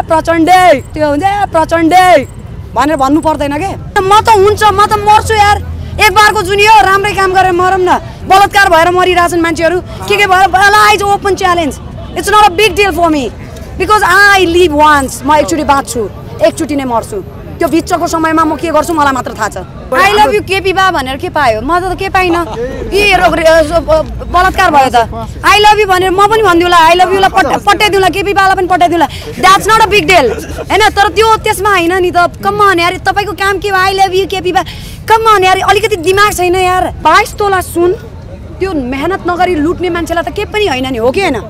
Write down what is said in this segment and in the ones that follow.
प्रचण्डे त्यो हुन्छ प्रचण्डे भनेर भन्नु पर्दैन के म त हुन्छ म त मर्छु यार एक बारको जुनी हो राम्रै काम गरेर मरम न बलात्कार भएर मरिरहेछन् मान्छेहरू के भएर I open challenge it's not a big deal for me because I live once म एकचोटि बाँच्छु एकचोटि नै मर्छु त्यो बिचको समयमा म के गर्छु मलाई मात्र थाहा छ आई लभ यु केपी बा भनेर के पायो म त के पाइनँ बलात्कार भयो त आई लभ यु भनेर म पनि भनिदिउँला आई लभ युलाई पठाइदिउँला केपी बालाई पनि पठाइदिउँला that's not a big deal हैन तर त्यो त्यसमा हैन नि त कम अन यार तपाईको काम के हो आई लभ यु केपी बा कम अन यार अलिकति दिमाग छैन यार 22 तोला सुन त्यो मेहनत नगरी लुट्ने मान्छेलाई त के पनि हैन नि हो कि हैन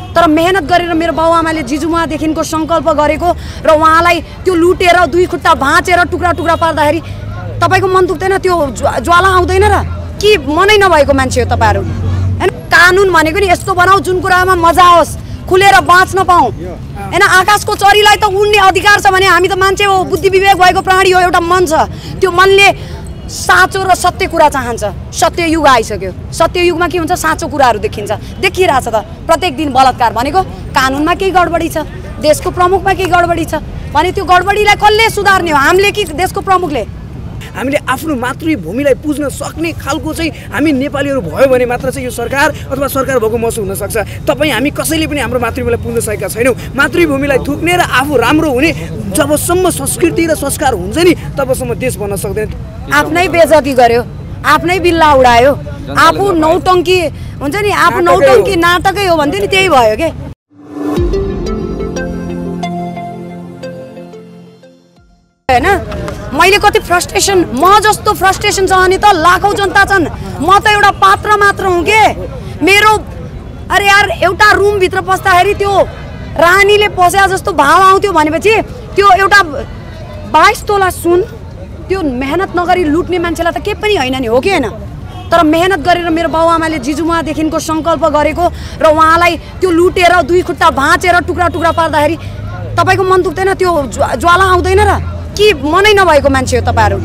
तर मेहनत गरेर मेरो बाउआमाले जिजुमादेखिको संकल्प गरेको र उहाँलाई त्यो लुटेर दुई खुट्टा भाँचेर टुक्रा टुक्रा पार्दाखेरि तपाईको मन दुख्दैन त्यो ज्वाला आउँदैन र कि मनै नभएको मान्छे हो तपाईहरु हैन कानुन भनेको नि यस्तो बनाऊ जुन कुरामा मजा आओस् खुलेर बाँच्न पाऊ हैन आकाशको चरीलाई त उड्ने अधिकार छ भने हामी त मान्छे हो बुद्धि विवेक भएको प्राणी हो एउटा मन छ त्यो मनले साँचो र सत्य कुरा चाहन्छ सत्य युग आइसक्यो सत्य युगमा के हुन्छ साँचो कुराहरू देखिन्छ देखिरहेछ त प्रत्येक दिन बलात्कार भनेको कानुनमा केही गडबडी छ देशको प्रमुखमा केही गडबडी छ भने त्यो गडबडीलाई कसले सुधार्ने हो हामीले कि देशको प्रमुखले हामीले आफ्नो मातृभूमिलाई पुज्न सक्ने खालको चाहिँ हामी नेपालीहरू भयो भने मात्र चाहिँ यो सरकार अथवा सरकार भएको महसुस हुन सक्छ तपाईँ हामी कसैले पनि हाम्रो मातृभूमिलाई पुज्न सकेका छैनौँ मातृभूमिलाई थुक्ने र आफू राम्रो हुने जबसम्म संस्कृति र संस्कार हुन्छ नि तबसम्म देश बन्न सक्दैन आफ्नै बेइज्जती गर्यो आफ्नै बिल्ला उडायो आफू नौटङ्की हुन्छ नि आफू नौटङ्की नाटकै हो भन्थ्यो नि त्यही भयो के हैन मैले कति फ्रस्ट्रेसन म जस्तो फ्रस्ट्रेसन छ अनि त लाखौं जनता छन् म त एउटा पात्र मात्र हुँ के मेरो अरे यार एउटा रुम भित्र पस्दाखेरि त्यो रानीले पस्या जस्तो भाव आउँथ्यो भनेपछि त्यो एउटा 22 तोला सुन त्यो मेहनत नगरी लुट्ने मान्छेलाई त के पनि हैन नि हो कि हैन तर मेहनत गरेर मेरो बाउआमाले जिजुमादेखिको संकल्प गरेको र उहाँलाई त्यो लुटेर दुई खुट्टा भाँचेर टुक्रा टुक्रा पार्दाखेरि तपाईको मन दुख्दैन त्यो ज्वाला आउँदैन र कि मनै नभएको मान्छे हो तपाईहरु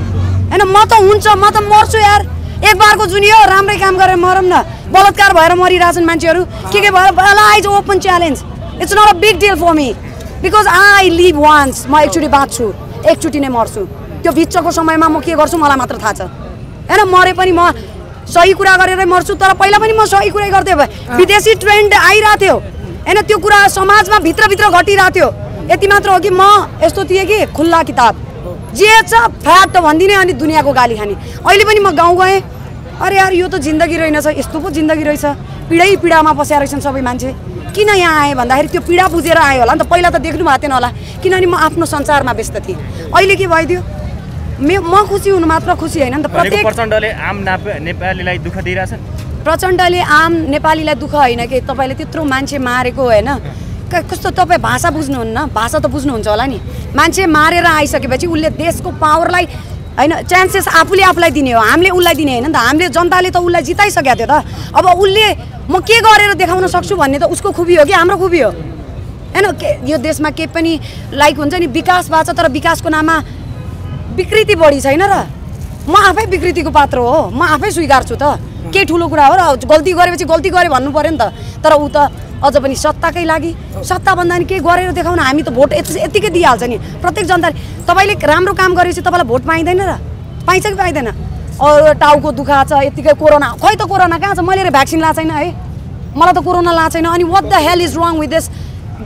हैन म त हुन्छ म त मर्छु यार एक बारको जुनी हो राम्रै काम गरेर मरम न बलात्कार भएर मरिरहेछन् मान्छेहरू के भएर I open challenge it's not a big deal for me because I live once म एकचोटि बाँच्छु एकचोटि नै मर्छु त्यो बिचको समयमा म के गर्छु मलाई मात्र थाहा छ हैन मरे पनि म सही कुरा गरेरै मर्छु तर पहिला पनि म सही कुरै गर्थे विदेशी ट्रेन्ड आइरा थियो हैन त्यो कुरा समाजमा भित्र भित्र घटिरा थियो यति मात्र हो कि म यस्तो थिए कि खुल्ला किताब जे छ फ्याट भन्दिने अनि दुनियाँको गाली खाने अहिले पनि म गाउँ गएँ अरे यार यो त जिन्दगी रहेनछ यस्तो पो जिन्दगी रहेछ पीडै पीडामा बसेर रहेछन् सबै मान्छे किन यहाँ आए भन्दाखेरि त्यो पीडा बुझेर आयो होला नि त पहिला त देख्नु भएको थिएन होला किनभने म आफ्नो संसारमा व्यस्त थिएँ अहिले के भइदियो म खुसी हुनु मात्र खुसी हैन नि त प्रत्येक प्रचण्डले आम नेपालीलाई दुःख दिइराछन् प्रचण्डले आम नेपालीलाई दुःख हैन के तपाईले त्यत्रो मान्छे मारेको हैन कस्तो तपाईँ भाषा बुझ्नुहुन्न भाषा त बुझ्नुहुन्छ होला नि मान्छे मारेर आइसकेपछि उसले देशको पावरलाई हैन चान्सेस आफूले आफूलाई दिने हो हामीले उसलाई दिने हैन नि त हामीले जनताले त उसलाई जिताइसकेको थियो त अब उसले म के गरेर देखाउन सक्छु भन्ने त उसको खुबी हो कि हाम्रो खुबी हो हैन यो देशमा के पनि लाइक हुन्छ नि विकास भएको छ तर विकासको नाममा विकृति बढी छैन र म आफै विकृतिको पात्र हो म आफै स्वीकार्छु त के ठुलो कुरा हो र गल्ती गरेपछि गल्ती गरे भन्नु पर्यो नि त तर उ त अझ पनि सत्ताकै लागि सत्ता भन्दा नि के गरेर देखाउन हामी त भोट यतिकै दिइहाल्छ नि प्रत्येक जनताले तपाईले राम्रो काम गरेपछि तपाईलाई भोट पाइदैन र पाइन्छ कि पाइदैन टाउको दुखा छ यतिकै कोरोना खै त कोरोना कहाँ छ मैले भ्याक्सिन ला छैन है मलाई त कोरोना ला छैन अनि what the hell is wrong with this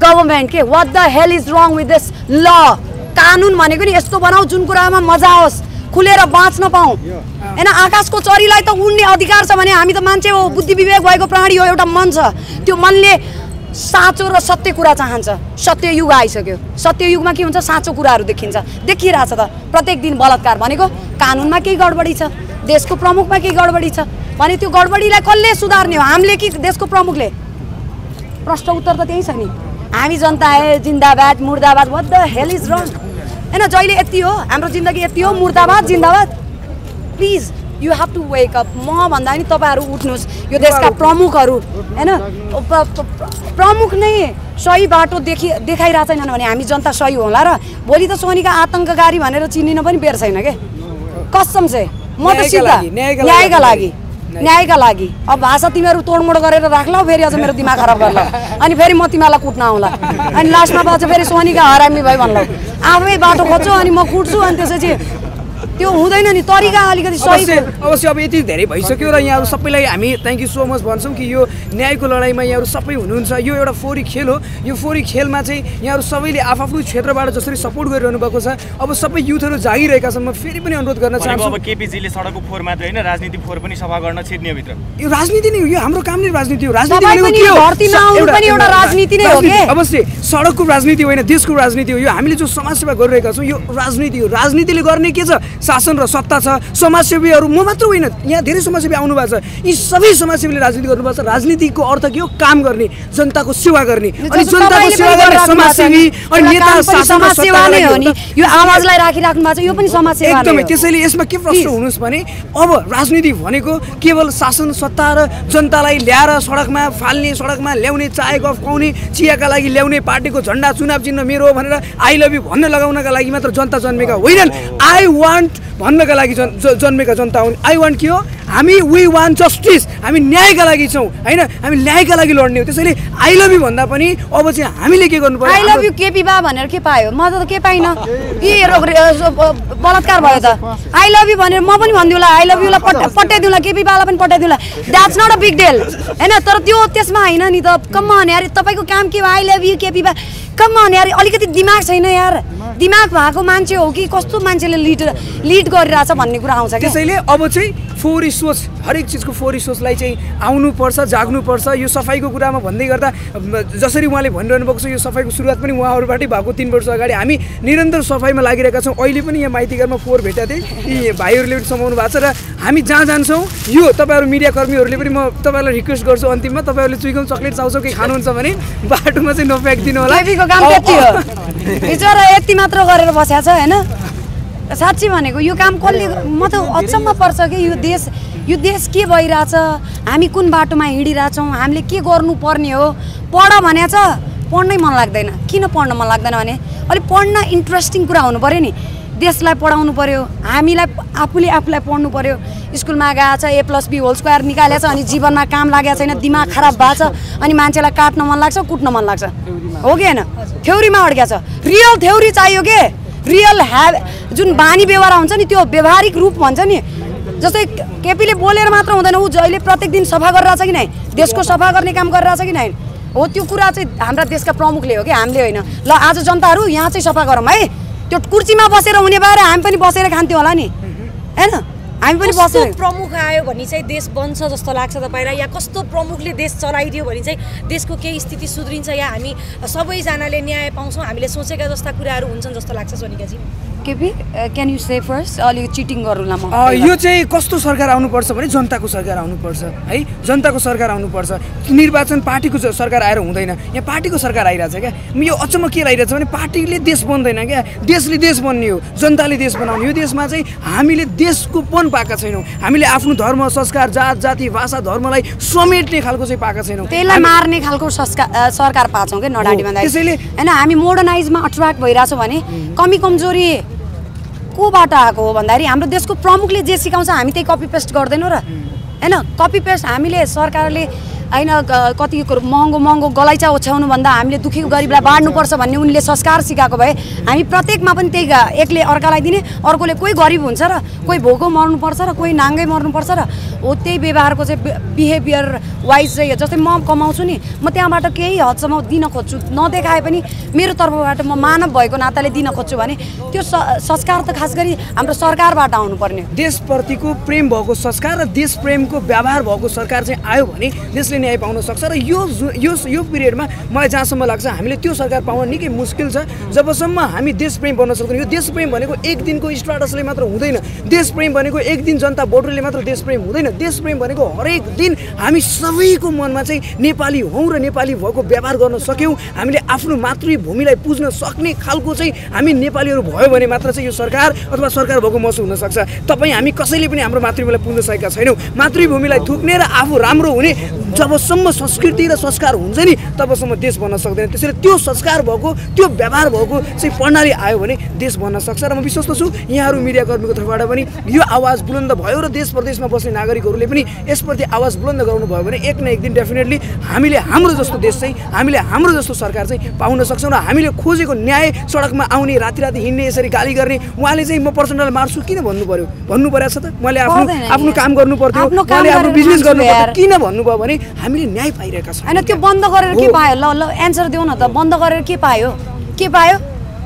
government के what the hell is wrong with this law कानुन भनेको नि यस्तो बनाऊ जुन कुरामा मजा आओस् खुलेर बाँच्न पाऊ हैन आकाशको चरीलाई त उड्ने अधिकार छ भने हामी त मान्छे हो बुद्धि विवेक भएको प्राणी हो एउटा मन छ त्यो मनले साँचो र सत्य कुरा चाहन्छ सत्य युग आइसक्यो सत्य युगमा के हुन्छ साँचो कुराहरू देखिन्छ देखिरहेछ त प्रत्येक दिन बलात्कार भनेको कानुनमा केही गडबडी छ देशको प्रमुखमा केही गडबडी छ भने त्यो गडबडीलाई कसले सुधार्ने हो हामीले कि देशको प्रमुखले प्रश्न उत्तर त त्यही छ नि हामी जनता जिन्दाबाद मुर्दाबाद व्हाट द हेल इज रङ हैन जहिले यति हो हाम्रो जिन्दगी यति हो मुर्दाबाद जिन्दाबाद please you have to wake up म भन्दा नि तपाईहरु उठ्नुस् यो देशका प्रमुखहरु हैन प्रमुख नै सही बाटो देखाइरा छैनन् भने हामी जनता सही होला र भोलि त सोनीका आतंककारी भनेर चिनिन पनि बेर छैन के कसम से म त सिधा न्यायका लागि न्यायका लागि। अब भाषा तिमीहरू तोडमोड गरेर राख्लौ, फेरि अझ मेरो दिमाग खराब गर्ला, अनि फेरि म तिमीलाई कुट्न आउँला, अनि लास्टमा अझ फेरि सोनीका हरामी भाइ भन्लौ। आफै बाटो खोज्छु अनि म कुट्छु, अनि त्यसपछि त्यो हुँदैन नि, तरिका अलिकति सही। अवश्य अब यति धेरै भइसक्यो र यहाँहरू सबैलाई हामी थ्याङ्क यू सो मच भन्छौँ कि यो न्यायको लडाइँमा यहाँहरू सबै हुनुहुन्छ। यो एउटा फोहोरी खेल हो। यो फोहोरी खेलमा चाहिँ यहाँहरू सबैले आफ्नो क्षेत्रबाट जसरी सपोर्ट गरिरहनु भएको छ, अब सबै युथहरू जागिरहेका छन्। म फेरि पनि अनुरोध गर्न चाहन्छु, अब केपीजीले सडकको फोहोर मात्र होइन, राजनीति फोहोर पनि सफा गर्न छिर्ने भित्र। यो राजनीति नै हो, यो हाम्रो काम नै राजनीति हो। राजनीति नै हो के? अवश्य सडकको राजनीति होइन, देशको राजनीति हो। यो हामीले जो समाजसेवा गरिरहेका छौँ यो राजनीति हो। राजनीतिले गर्ने के छ? शासन र सत्ता छ। समाजसेवीहरू म मात्र होइन, यहाँ धेरै समाजसेवी आउनु भएको छ। यी सबै समाजसेवीले राजनीति गर्नुपर्छ। राजनीतिको अर्थ के हो? काम गर्ने, जनताको सेवा गर्ने, अनि जनताको सेवा गर्ने समाजसेवी अनि नेता समाजसेवा नै हो नि। यो आवाजलाई राखिराख्नु भएको छ, यो पनि समाजसेवा नै हो। एकदमै। त्यसैले यसमा के प्रश्न हुनुहोस् भने अब राजनीति भनेको केवल शासन सत्ता र जनतालाई ल्याएर सडकमा फाल्ने, सडकमा ल्याउने, चाय गफ खुवाउने, चियाका लागि ल्याउने, पार्टीको झन्डा चुनाव चिन्ह मेरो हो भनेर आई लभ यु भन्न लगाउनका लागि मात्र जनता जन्मेका होइनन्। आई वान्ट भन्नका लागि जन्मेका जनता हुन्। आई वान्ट के हो? हामी वी वान्ट जस्टिस। हामी न्यायका लागि छौँ होइन, हामी न्यायका लागि लड्ने हो। त्यसैले आई लभ यु भन्दा पनि अब चाहिँ हामीले के गर्नु पर्यो? आई लभ यु केपी बा भनेर के पायो? म त के पाइनँ। के बलात्कार भयो त? आई लभ यु भनेर म पनि भनिदिउँला, आई लभ युलाई पठाइदिउँला, केपी बालाई पनि पठाइदिउँला। That's not a big deal होइन। तर त्यो त्यसमा होइन नि त। कम अन यार, तपाईँको काम के हो? आई लभ यु केपी बा, कम अन यार। अलिकति दिमाग छैन यार? दिमाग भएको मान्छे हो कि कस्तो मान्छेले लिड गरिरहेछ भन्ने कुरा आउँछ। त्यसैले अब चाहिँ फोहोरी सोच, हरेक चिजको फोहोरी सोचलाई चाहिँ आउनुपर्छ, जाग्नुपर्छ। यो सफाइको कुरामा भन्दै गर्दा जसरी उहाँले भनिरहनु भएको छ, यो सफाइको सुरुवात पनि उहाँहरूबाटै भएको। 3 वर्ष अगाडि हामी निरन्तर सफाइमा लागिरहेका छौँ। अहिले पनि यहाँ माइतीघरमा फोहोर भेटेको थिएँ, यी भाइहरूले पनि समाउनु भएको छ। र हामी जहाँ जान्छौँ यो तपाईँहरू मिडियाकर्मीहरूले पनि म तपाईँहरूलाई रिक्वेस्ट गर्छु, अन्तिममा तपाईँहरूले चुइगम चक्लेट चाउचाउ केही खानुहुन्छ भने बाटोमा चाहिँ नफ्याँकिदिनु होला। केपीको काम त्यति हो, बिचरा यति मात्र गरेर बसेको छ होइन। साँच्ची भनेको यो काम कसले, म त अचम्म पर्छ कि यो देश के भइरहेछ, हामी कुन बाटोमा हिँडिरहेछौँ, हामीले के गर्नुपर्ने हो। पढ भनेको छ, पढ्नै मन लाग्दैन। किन पढ्न मन लाग्दैन भने अलिक पढ्न इन्ट्रेस्टिङ कुरा हुनु पऱ्यो नि। देशलाई पढाउनु पऱ्यो, हामीलाई आफूलाई पढ्नु पऱ्यो। स्कुलमा गएको छ, A+B² निकालेको छ, अनि जीवनमा काम लागेको छैन, दिमाग खराब भएको छ, अनि मान्छेलाई काट्न मन लाग्छ, कुट्न मन लाग्छ, हो कि होइन? थ्योरीमा अड्क्या छ। रियल थ्योरी चाहियो के? रियल जुन बानी व्यवहार हुन्छ नि, त्यो व्यवहारिक रूप भन्छ नि। जस्तै केपीले बोलेर मात्र हुँदैन, ऊ जहिले प्रत्येक दिन सफा गरिरहेछ कि नै, देशको सफा गर्ने काम गरिरहेछ कि नै हो। त्यो कुरा चाहिँ हाम्रा देशका प्रमुखले हो कि हामीले होइन। ल आज जनताहरू यहाँ चाहिँ सफा गरौँ है। त्यो कुर्सीमा बसेर हुने भएर हामी पनि बसेर खान्थ्यौँ होला नि होइन? हामी पनि बसेर। प्रमुख आयो भने चाहिँ देश बन्छ जस्तो लाग्छ तपाईँलाई, या कस्तो प्रमुखले देश चलाइदियो भने चाहिँ देशको केही स्थिति सुध्रिन्छ, या हामी सबैजनाले न्याय पाउँछौँ, हामीले सोचेका जस्ता कुराहरू हुन्छन् जस्तो लाग्छ? सोनिकाजी KP can you say first? अलिक चिटिङ गरौँला म। यो चाहिँ कस्तो सरकार आउनुपर्छ भने जनताको सरकार आउनुपर्छ है। जनताको सरकार आउनुपर्छ। निर्वाचन पार्टीको सरकार आएर हुँदैन, यहाँ पार्टीको सरकार आइरहेछ क्या। यो अचम्म के लागिरहेछ भने पार्टीले देश बन्दैन क्या, देशले देश बन्ने हो, जनताले देश बनाउने। यो देशमा चाहिँ हामीले देशको पन पाएका छैनौँ। हामीले आफ्नो धर्म, संस्कार, जात जाति, भाषा, धर्मलाई समेट्ने खालको चाहिँ पाएका छैनौँ। त्यसलाई मार्ने खालको सरकार पाछौँ क्या नडाडी भन्दा। त्यसैले होइन हामी मोडर्नाइजमा अट्र्याक्ट भइरहेछौँ भने कमी कमजोरी कोबाट आएको हो भन्दाखेरि हाम्रो देशको प्रमुखले जे सिकाउँछ हामी त्यही कपी पेस्ट गर्दैनौँ र होइन? कपी पेस्ट हामीले सरकारले होइन कति महँगो गलैँचा ओछ्याउनु भन्दा हामीले दुखी गरिबलाई बाँड्नुपर्छ भन्ने उनले संस्कार सिकाएको भए हामी प्रत्येकमा पनि त्यही एकले अर्कालाई दिने, अर्कोले कोही गरिब हुन्छ र कोही भोको मर्नुपर्छ र कोही नाङ्गै मर्नुपर्छ र हो। त्यही व्यवहारको चाहिँ बिहेभियर वाइज चाहिँ जस्तै म कमाउँछु नि, म त्यहाँबाट केही हदसम्म दिन खोज्छु, नदेखाए पनि मेरो तर्फबाट म मानव भएको नाताले दिन खोज्छु भने त्यो संस्कार त खास गरी हाम्रो सरकारबाट आउनुपर्ने। देशप्रतिको प्रेम भएको संस्कार र देश प्रेमको व्यवहार भएको सरकार चाहिँ आयो भने देशले न्याय पाउन सक्छ। र यो पिरियडमा मलाई जहाँसम्म लाग्छ हामीले त्यो सरकार पाउन निकै मुस्किल छ। जबसम्म हामी देश प्रेम बन्न सक्दैनौँ। यो देश प्रेम भनेको एक दिनको स्ट्याटसले मात्र हुँदैन। देश प्रेम भनेको एक दिन जनता भोटरले मात्र देश प्रेम हुँदैन। देश प्रेम भनेको हरेक दिन हामी सबैको मनमा चाहिँ नेपाली हौँ र नेपाली भएको व्यवहार गर्न सक्यौँ, हामीले आफ्नो मातृभूमिलाई पुज्न सक्ने खालको चाहिँ हामी नेपालीहरू भयो भने मात्र चाहिँ यो सरकार अथवा सरकार भएको महसुस हुनसक्छ। तपाईँ हामी कसैले पनि हाम्रो मातृभूमिलाई पुज्न सकेका छैनौँ। मातृभूमिलाई थुक्ने र आफू राम्रो हुने जबसम्म संस्कृति र संस्कार हुन्छ नि तबसम्म देश बन्न सक्दैन। त्यसैले त्यो संस्कार भएको त्यो व्यवहार भएको चाहिँ प्रणाली आयो भने देश बन्न सक्छ र म विश्वस्त छु यहाँहरू मिडियाकर्मीको तर्फबाट पनि यो आवाज बुलन्द भयो र देश प्रदेशमा बस्ने नागरिकहरूले पनि यसप्रति आवाज बुलन्द गराउनु भयो भने एक न एक दिन डेफिनेटली हामीले हाम्रो जस्तो देश चाहिँ हामीले हाम्रो जस्तो सरकार चाहिँ पाउन सक्छौँ र हामीले खोजेको न्याय सडकमा आउने राति हिँड्ने यसरी गाली गर्ने उहाँले चाहिँ म प्रचण्डलाई मार्छु किन भन्नु परेको छ त मैले आफ्नो काम गर्नु पर्थ्यो मैले आफ्नो बिजनेस गर्नु पर्थ्यो किन भन्नुभयो भने हामीले न्याय पाइरहेका छौँ। होइन त्यो बन्द गरेर के पायो ल एन्सर देऊ न त बन्द गरेर के पायो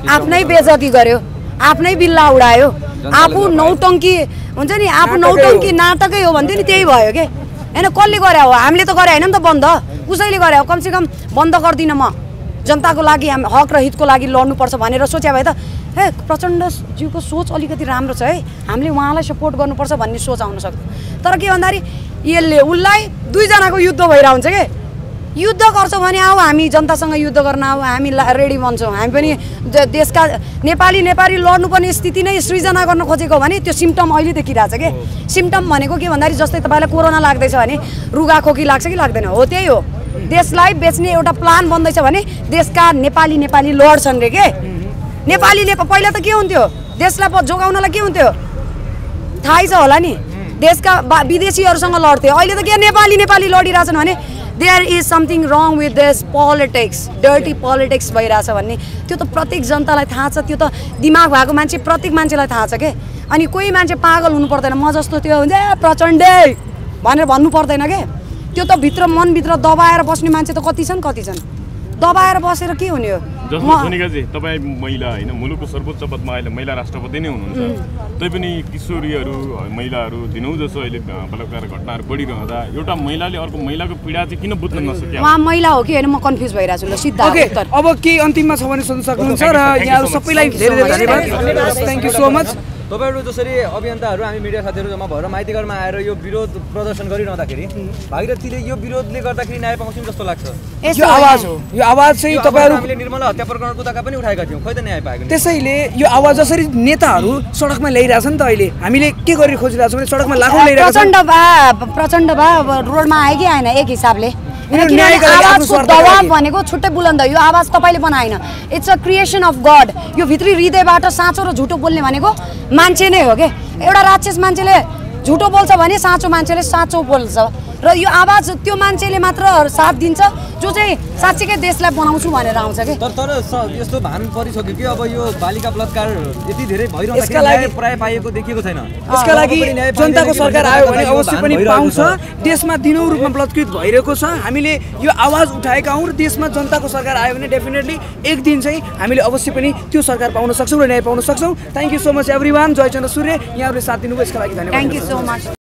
आफ्नै बेइज्जती गर्यो आफ्नै बिल्ला उडायो आफू नौटङ्की हुन्छ नि आफू नौटङ्की नाटकै हो भन्थ्यो नि त्यही भयो के होइन कसले गरे हो हामीले त गरे होइन नि त बन्द उसैले गरे हो कमसेकम बन्द गर्दिनँ म जनताको लागि हक र हितको लागि लड्नुपर्छ भनेर सोचे भए त हे प्रचण्डज्यूको सोच अलिकति राम्रो छ है हामीले उहाँलाई सपोर्ट गर्नुपर्छ भन्ने सोच आउन सक्छ तर के भन्दाखेरि यसले उसलाई दुईजनाको युद्ध भइरहेको हुन्छ के युद्ध गर्छौँ भने आऊ हामी जनतासँग युद्ध गर्न आऊ हामी रेडी बन्छौँ हामी पनि देशका नेपाली लड्नुपर्ने स्थिति नै सृजना गर्न खोजेको भने त्यो सिम्टम अहिले देखिरहेछ के सिम्टम भनेको के भन्दाखेरि जस्तै तपाईँलाई कोरोना लाग्दैछ भने रुगाखोकी लाग्छ कि लाग्दैन हो त्यही हो देशलाई बेच्ने एउटा प्लान बन्दैछ भने देशका नेपाली लड्छन् रे के पहिला त के हुन्थ्यो देशलाई जोगाउनलाई के हुन्थ्यो थाहै छ होला नि देशका विदेशीहरूसँग लड्थ्यो अहिले त के नेपाली लडिरहेछन् भने there is something wrong with this politics dirty politics भइरहेछ भन्ने त्यो त प्रत्येक जनतालाई थाहा छ त्यो त दिमाग भएको मान्छे प्रत्येक मान्छेलाई थाहा छ के अनि कोही मान्छे पागल हुनु पर्दैन म जस्तो त्यो हुन्छ प्रचण्डे भनेर भन्नु पर्दैन के त्यो त मनभित्र दबाएर बस्ने मान्छे त कति छन् दबाएर बसेर के हुने हो जस्तो सोनिकाजी तपाईँ महिला होइन मुलुकको सर्वोच्च पदमा अहिले महिला राष्ट्रपति नै हुनुहुन्छ तैपनि किशोरीहरू महिलाहरू दिनौँ जसो अहिले बलात्कार घटनाहरू बढिरहँदा एउटा महिलाले अर्को महिलाको पीडा चाहिँ किन बुझ्न नसक्यो उहाँ महिला हो कि होइन म कन्फ्युज भइरहेको छु ल सिधा उत्तर अब के अन्तिममा छ भने सोध्न सक्नुहुन्छ र यहाँहरू सबैलाई धेरै धन्यवाद थ्याङ्क यू सो मच। तपाईँहरू जसरी अभियन्ताहरू हामी मिडिया साथीहरू जम्मा भएर माइतीघरमा आएर यो विरोध प्रदर्शन गरिरहँदाखेरि भागीरथीले यो विरोधले गर्दाखेरि न्याय पाउँछौँ जस्तो लाग्छ। यो आवाज हो यो आवाज चाहिँ तपाईँहरू हामीले निर्मला हत्या प्रकरणको दाका पनि उठाएका थियौँ खै त न्याय पाएको त्यसैले यो आवाज जसरी नेताहरू सडकमा ल्याइरहेछ नि त अहिले हामीले के गरी खोजिरहेछौँ भने सडकमा लाखौँ ल्याइरहेको प्रचण्ड भा रोडमा आयो कि आएन एक हिसाबले आवाजको दबाब भनेको छुट्टै बुलन्द यो आवाज तपाईँले बनाएन it's a creation of God यो भित्री हृदयबाट साँचो र झुटो बोल्ने भनेको मान्छे नै हो के एउटा राक्षस मान्छेले झुटो बोल्छ भने साँचो मान्छेले साँचो बोल्छ र यो आवाज त्यो मान्छेले मात्र साथ दिन्छ जो चाहिँ साँच्चीकै देशलाई बनाउँछु भनेर आउँछ कि तर यस्तो भान परिसक्यो कि अब यो बालिका बलात्कार यति धेरै भइरहँदाखेरि प्राय पाइएको देखिएको छैन। यसका लागि जनताको सरकार आयो भने अवश्य पनि पाउँछ। देशमा दिनौँ रूपमा बलात्कृत भइरहेको छ हामीले यो आवाज उठाएका हौँ र देशमा जनताको सरकार आयो भने डेफिनेटली एक दिन चाहिँ हामीले अवश्य पनि त्यो सरकार पाउन सक्छौँ र न्याय पाउन सक्छौँ। Thank you so much everyone. Jayachandra Surya यहाँहरूले साथ दिनुभयो यसका लागि धन्यवाद। Thank you so much.